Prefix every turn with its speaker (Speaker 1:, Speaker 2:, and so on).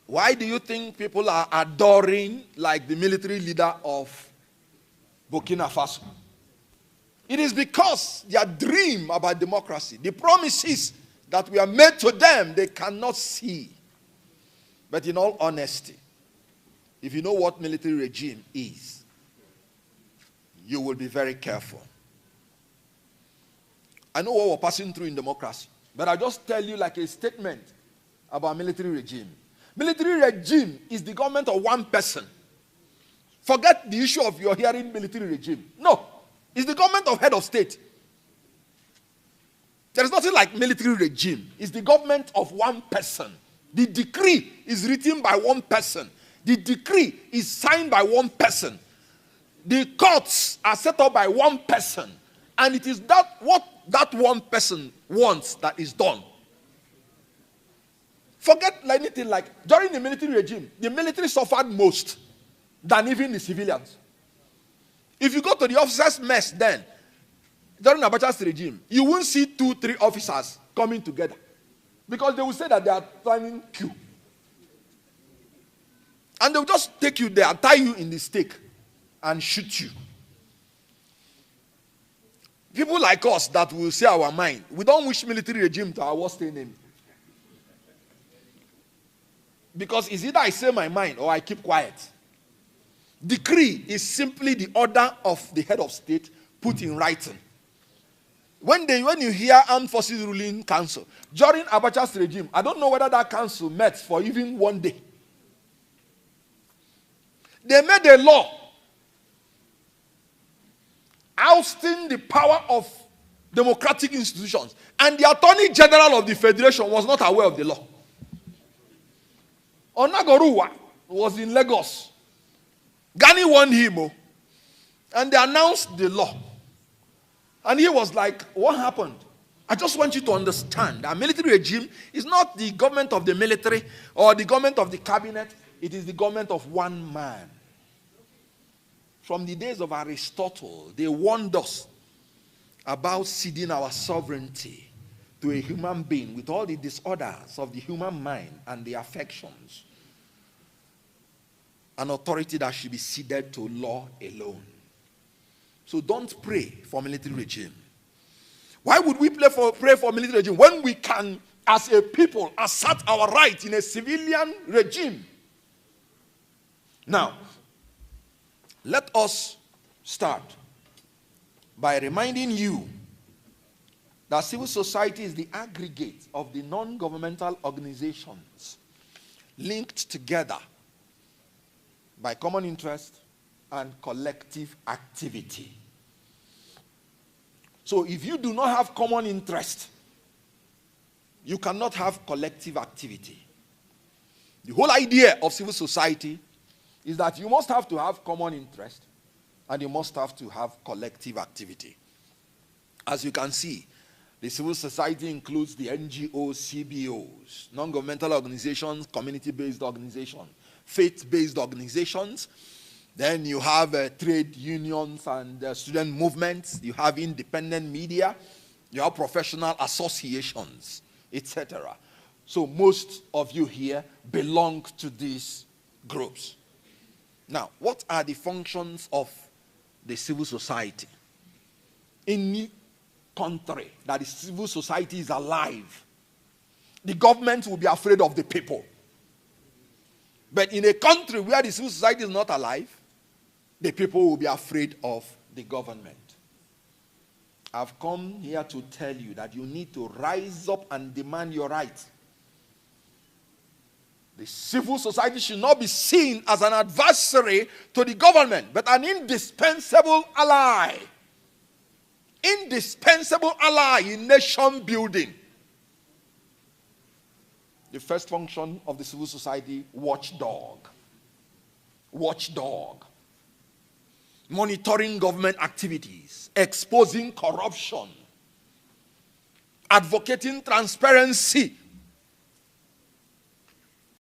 Speaker 1: Why do you think people are adoring like the military leader of Burkina Faso? It is because their dream about democracy, the promises that were made to them, they cannot see. But in all honesty, if you know what military regime is, you will be very careful. I know what we're passing through in democracy, but I'll just tell you like a statement about military regime. Military regime is the government of one person. Forget the issue of your hearing military regime. No, it's the government of head of state. There is nothing like military regime. It's the government of one person. The decree is written by one person. The decree is signed by one person. The courts are set up by one person. And it is that what that one person wants that is done. Forget anything like, during the military regime, the military suffered most than even the civilians. If you go to the officers' mess then, during Abacha's regime, you won't see 2-3 officers coming together. Because they will say that they are planning queue. And they will just take you there, tie you in the stake, and shoot you. People like us that will say our mind, we don't wish military regime to our worst enemy. Because it's either I say my mind or I keep quiet. Decree is simply the order of the head of state put in writing. When you hear Armed Forces Ruling Council, during Abacha's regime, I don't know whether that council met for even one day. They made a law ousting the power of democratic institutions. And the Attorney General of the Federation was not aware of the law. Onagoruwa was in Lagos. Gani warned him. And they announced the law. And he was like, what happened? I just want you to understand that military regime is not the government of the military or the government of the cabinet. It is the government of one man. From the days of Aristotle, they warned us about ceding our sovereignty to a human being with all the disorders of the human mind and the affections. An authority that should be ceded to law alone. So don't pray for military regime. Why would we pray for military regime when we can, as a people, assert our right in a civilian regime? Now, let us start by reminding you that civil society is the aggregate of the non-governmental organizations linked together by common interest and collective activity. So if you do not have common interest, you cannot have collective activity. The whole idea of civil society is that you must have to have common interest and you must have to have collective activity. As you can see, the civil society includes the NGOs, CBOs, non-governmental organizations, community-based organizations, faith-based organizations. Then you have trade unions and student movements. You have independent media. You have professional associations, etc. So most of you here belong to these groups. Now, what are the functions of the civil society? In any country that the civil society is alive, the government will be afraid of the people. But in a country where the civil society is not alive, the people will be afraid of the government. I've come here to tell you that you need to rise up and demand your rights. The civil society should not be seen as an adversary to the government, but an indispensable ally. Indispensable ally in nation building. The first function of the civil society, watchdog. Watchdog. Monitoring government activities, exposing corruption, advocating transparency